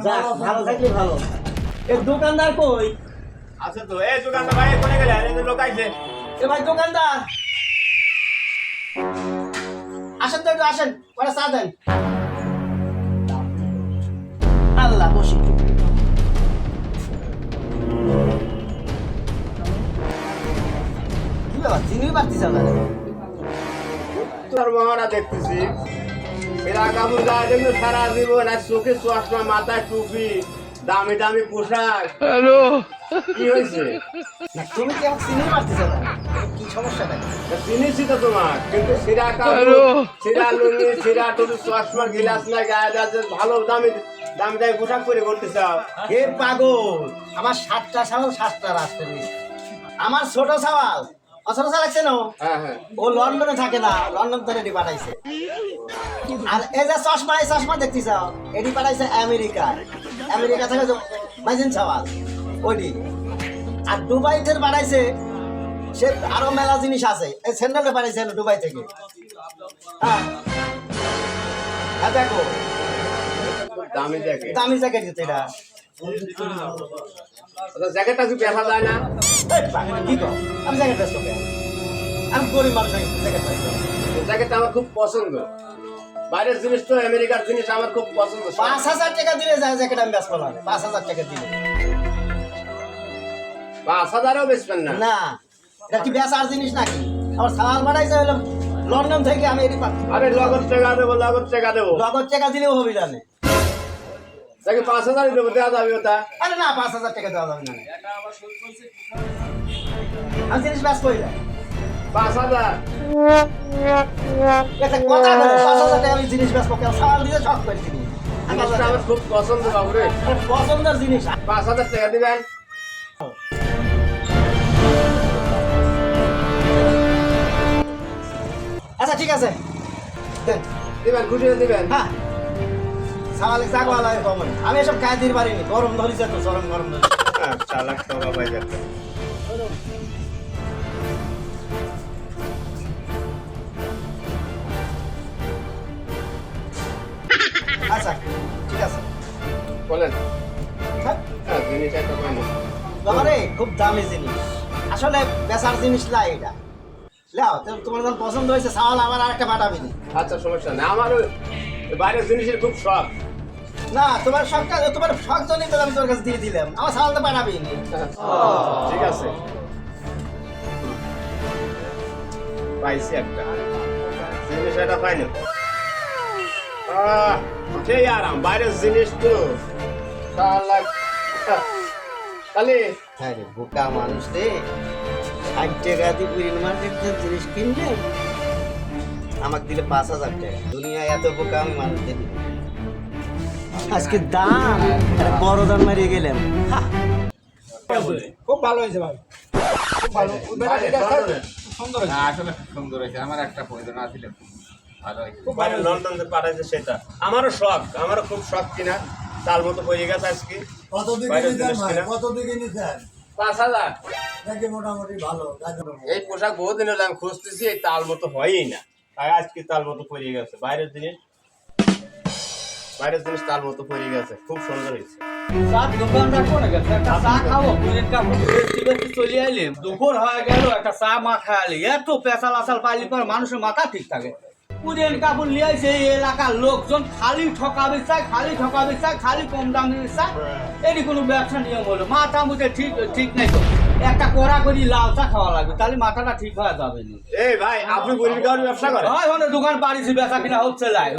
যাক, ভালো থাকলে ভালো। এ দোকানদার কই? আচ্ছা তো এই দোকানদার ভাই কোনে গেলে এই লোক আইছে এ ভাই দোকানদার আসেন তো, একটু আসেন, ওরা চা দেন। আল্লাহ বসি। কি ব্যাপার, চিনি পারতিস না? তোর মহারা দেখতেছি এরা কাপড় গায়ে দেখলে সারা জীবন আর চোখে চশমা মাথায় টুপি দামি দামি পোশাক হ্যালো কি হয়েছে না তুমি কি আমাকে চিনি পারতিস না? কি সমস্যাটা? চিনিছি তো তোমার কিন্তু সিরা কাপড় সিরা লুঙ্গি সিরা টুপি চশমা গিলাস না গায়ে দাঁতে ভালো দামি দামি দামি পোশাক পরে করতে চাও হে পাগল, আমার 7টা সাল 7টা রাস্তা নেই। আমার ছোট সওয়াল ছোট সাল লাগছে না, হ্যাঁ হ্যাঁ ও লন্ডনে থাকে না, লন্ডন থেকে এটি পাঠাইছে। আর এই যে চশমা, এই চশমা দেখতেছ এটি পাঠাইছে আমেরিকা। আমেরিকা থেকে মাইজিন সওয়াল ওইটি। আর দুবাই থেকে পাঠাইছে, সে আরো মেলা জিনিস আছে। এই স্যান্ডেলটা পাঠাইছে দুবাই থেকে। হ্যাঁ হ্যাঁ, দেখো দামি জ্যাকেট দামি জ্যাকেট দিতে এটা। জ্যাকেটটা কি দেখা যায় না এই পাগল, কি কর? আমি জ্যাকেট বেচবো কেন? আমি গরিব মানুষ, আমি জ্যাকেট বেচবো। জ্যাকেটটা আমার খুব পছন্দ বাইরের জিনিস তো আমেরিকার জিনিস আমার খুব পছন্দ 5,000 টাকা দিলে যায় জ্যাকেট আমি বেচবো না। 5,000 টাকা দিলে 5,000ও বেচবেন না না, এটা কি বেচার জিনিস নাকি? আমার সালাল বাড়াইছে হলো লন্ডন থেকে, আমি এটি পাচ্ছি। আরে লগত টাকা দেবো নগদ টাকা দিলেও হবে জানে। তাকে 5,000 দেবো দেওয়া যাবে ওটা আরে না, 5,000 টাকা দেওয়া যাবে না। আমি জিনিস বেচ করি না। 5,000 একটা কথা বলে 5,000 টাকা আমি জিনিস বেচবো কেন? সালাল দিয়ে শখ করে জিনিস। জিনিসটা আমার খুব পছন্দ বাবু রে পছন্দের জিনিস। 5,000 টাকা দিবেন আচ্ছা ঠিক আছে, দেন। দিবেন খুশি হয়ে দিবেন হ্যাঁ, সালালে চাকওয়া লাগে কমন। আমি এসব খাই দিতে পারিনি, গরম ধরিছে তো, গরম ধরিছে। চালাক টাকা পাই যাচ্ছে আচ্ছা ঠিক আছে, বলেন হ্যাঁ। জিনিস একটা পাইনি বাবারে খুব দামি জিনিস, আসলে বেচার জিনিস না এটা। লাও, তোমার যখন পছন্দ হয়েছে সাওয়াল, আমার আর একটা পাঠাবি না। আচ্ছা সমস্যা নেই আমার ওই বাইরের জিনিসের খুব শখ না, তোমার শখটা, তোমার শখ জন্যই তো আমি তোর কাছে দিয়ে দিলাম। আমার সাওয়াল তো পাঠাবি না। ঠিক আছে পাইছি একটা জিনিস এটা পাইনি সেই আরাম বাইরের জিনিস তো তাহলে হ্যাঁ রে, বোকা মানুষ রে, 60 টাকা দিয়ে কুইন মার্কেটের জিনিস কিনলে আমাকে দিলে 5,000 টাকা। দুনিয়ায় এত বোকা আমি মানুষ দেখি না। আজকে দাম একটা বড় দাম মারিয়ে গেলাম। খুব ভালো হয়েছে ভাই, খুব ভালো। সুন্দর হয়েছে। আসলে সুন্দর হয়েছে আমার একটা প্রয়োজন আছিল ভালো হয়েছে খুব ভালো লন্ডন থেকে পাঠাইছে সেটা আমারও শখ আমারও খুব শখ কিনা তার মতো হয়ে গেছে আজকে কত দিকে বাইরের নিতেন জিনিস ভাই? কিনা। কত দিকে নিতেন? 5,000 নাকি মোটামুটি ভালো? এই পোশাক বহুদিন হলো আমি খুঁজতেছি এই তাল মতো হয়ই না তাই আজকে তাল মতো পরে গেছে বাইরের জিনিস তাল মতো পরে গেছে খুব সুন্দর হয়েছে চার দোকানটা করে গেছে, একটা চা খাবো, কুড়ির কাপড় বেশি চলে আইলাম, দুপুর হয়ে গেল, একটা চা মা খাইলে এত পেঁচাল আসাল পাইলি পর মানুষের মাথা ঠিক থাকে। কুড়ির কাপড় নিয়ে আসে এই এলাকার লোকজন খালি ঠকাবে চায়, খালি কম দাম দিতে চায়। এটি কোনো ব্যবসা নিয়ম হলো, মাথা মুখে ঠিক নাই তো। একটা কড়া করি লাল চা খাওয়া লাগবে, তাহলে মাথাটা ঠিক হয়ে যাবে না। এই ভাই আপনি গরিব গাড়ি ব্যবসা করেন হয় মানে দোকান পাড়িছি, বেচা কিনা হচ্ছে লাই।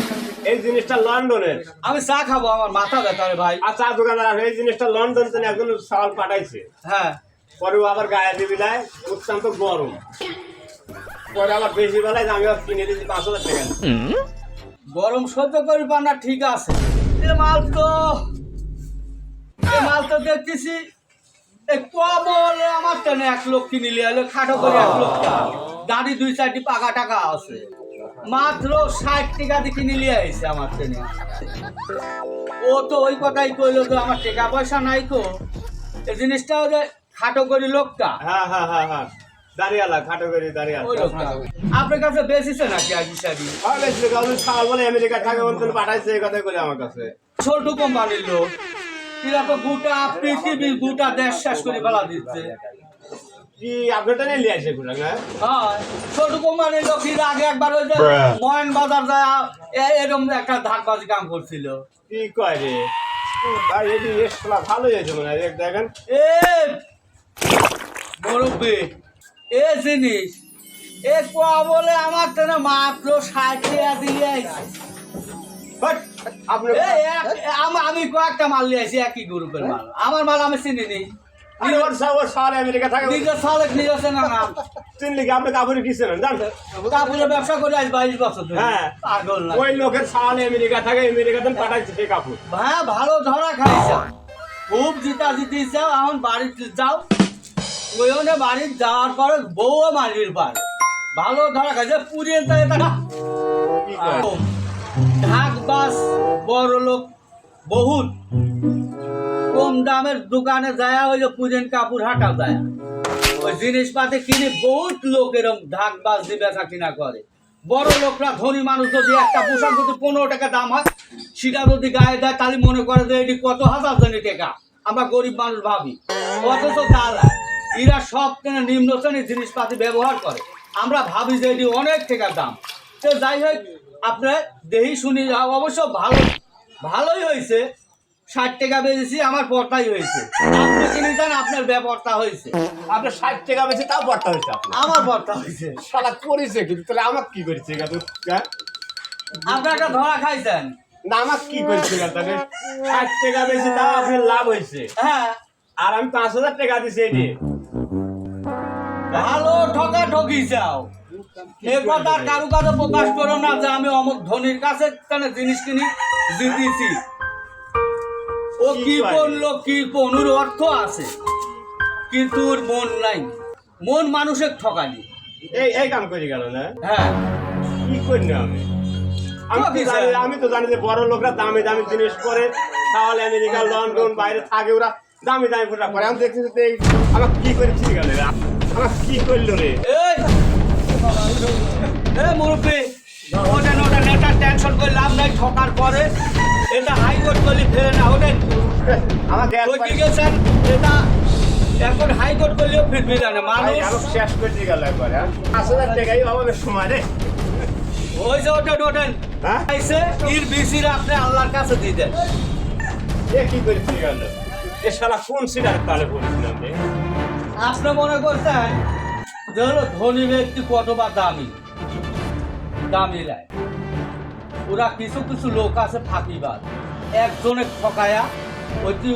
এই জিনিসটা লন্ডনের আমি চা খাবো, আমার মাথা ব্যথা রে ভাই। আর চা দোকানদার এই জিনিসটা লন্ডন থেকে একজন চাল পাঠাইছে হ্যাঁ, পরেও আবার গায়ে দিবি নাই অত্যন্ত গরম পরে আবার বেশি বেলায় আমি আবার কিনে দিয়েছি 5,000 টাকা গরম সহ্য করি পান্না ঠিক আছে। এ মাল তো দেখতেছি কবল আমার টেনে 1 লোক কিনে নিয়ে এলো, খাটো করে 1 লোকটা দাঁড়ি 2-4টি পাকা টাকা আছে, মাত্র 60 টাকা দিয়ে কিনে নিয়ে আইছে আমার টেনে। ও তো ওই কথাই কইলো তো আমার টাকা পয়সা নাই তো, এই জিনিসটা যে খাটো করে লোকটা হ্যাঁ দাঁড়িয়ালা খাটো করে দাঁড়িয়ালা ওই লোকটা আপনার কাছে বেশিছে নাকি আজি সারি ছাগল বলে আমেরিকা থাকে ওর জন্য পাঠাইছে এই কথা করে আমার কাছে ছোট কোম্পানির লোক এরা তো গোটা পৃথিবী গোটা দেশ শেষ করে ফেলা দিচ্ছে কি আপনারটা নিয়ে লিয়ে আসে ঘুরা না হ্যাঁ ছোট কোম্পানির লোক এর আগে একবার ওই যে ময়ন বাজার যায় এরকম একটা ধাকবাজি কাম করছিল কি কয় রে ভাই এটি এসলা ভালো হয়েছে মনে হয় দেখেন এ মুরব্বি এ জিনিস এ কোয়া বলে আমার তো না মাত্র 60 টাকা দিয়ে আইছে বাট আপনার আমি কয়েকটা মাল নিয়ে আসি একই গ্রুপের মাল আমার মাল আমি চিনি নি ওর সালে আমেরিকা থাকে নিজের সালেক নিজের না না চিনলি কি আপনি কাপড় কিনছেন জান কাপড়ের ব্যবসা করে আজ 22 বছর ধরে হ্যাঁ পাগল না ওই লোকের সালে আমেরিকা থাকে আমেরিকাতে পাঠাইছে সেই কাপড় হ্যাঁ ভালো ধরা খাইছে খুব জিতা জিতিছে এখন বাড়িতে যাও ওইখানে বাড়ি যাওয়ার পরে বউ মারির পার ভালো ধরা খাইছে পুরিয়ে দেয় তারা কি কয় ঢাক বাস বড় লোক বহুত কম দামের দোকানে যায় ওই যে পুজেন কাপড় হাঁটা যায় ওই জিনিসপাতি কিনে বহুত লোক এরকম ঢাক বাস দিয়ে বেচা কিনা করে বড় লোকরা ধনী মানুষ যদি একটা পোশাক যদি 15 টাকা দাম হয় সেটা যদি গায়ে দেয় তাহলে মনে করে যে এটি কত হাজার জনের টাকা আমরা গরিব মানুষ ভাবি অথচ তা না এরা সব নিম্ন শ্রেণীর জিনিসপাতি ব্যবহার করে আমরা ভাবি যে এটি অনেক টাকার দাম তো যাই হোক আপনার দেহি শুনি অবশ্য ভালোই হয়েছে 60 টাকা বেশি আমার পর্তাই হয়েছে আপনি কিনেছেন আপনার ব্যাপারটা হয়েছে আপনার 60 টাকা বেশি তাও পড়তে হয়েছে আপনার আমার পর্তা হয়েছে শালা করেছে কিন্তু তাহলে আমাকে কি করেছে গাদু হ্যাঁ আপনার একটা ধরা খাইছেন না আমাকে কি করেছে তাহলে 60 টাকা বেশি তাও আপনার লাভ হয়েছে হ্যাঁ আর আমি 5000 টাকা দিছি এটি ভালো ঠকা ঠকি যাও এ কথা কারু কাছে প্রকাশ করো না যে আমি অমুক ধনির কাছে জিনিস কিনি জিতেছি ও কি বললো কি কোনুর অর্থ আছে কিন্তু ওর মন নাই মন মানুষের ঠকানি এই কাম করে গেল না হ্যাঁ কি করি না আমি তো জানি যে বড় লোকরা দামি দামি জিনিস করে তাহলে আমেরিকা লন্ডন বাইরে থাকে ওরা দামি দামি পোশাক পরে আমি দেখছি যে আমার কি করে ঠিক গেল রে আমার কি করলো রে এই মুরব্বী ওটা নেতা টেনশন করে লাভ নাই ঠকার পরে এটা হাইকোর্ট করলে ফেরে না ওটা আমাকে ওই কি গেছেন এটা এখন হাইকোর্ট করলেও ফিরবি না মানুষ আমাকে শেষ করে দিয়ে গেল একবারে 5000 টাকাই অভাবের সময় রে ওই যে ওটা হ্যাঁ আইসে ইর বিসির আপনি আল্লাহর কাছে দিয়ে দেন এ কি করে ঠিক গেল এ শালা কোন সিটার তালে বলছিলাম রে আপনি মনে করছেন যে হলো ধনী ব্যক্তি কতবা দামি লাই ওরা কিছু কিছু লোক আছে ফাঁকিবাজ একজনে ঠকায়া অতি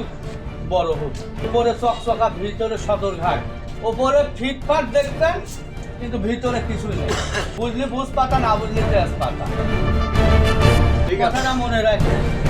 বড় হোক উপরে চকচকা ভিতরে সদরঘাট উপরে ফিটফাট দেখবেন কিন্তু ভিতরে কিছুই নেই বুঝলে বুঝ পাতা না বুঝলে তেজ পাতা ঠিক আছে কথাটা মনে রাখবেন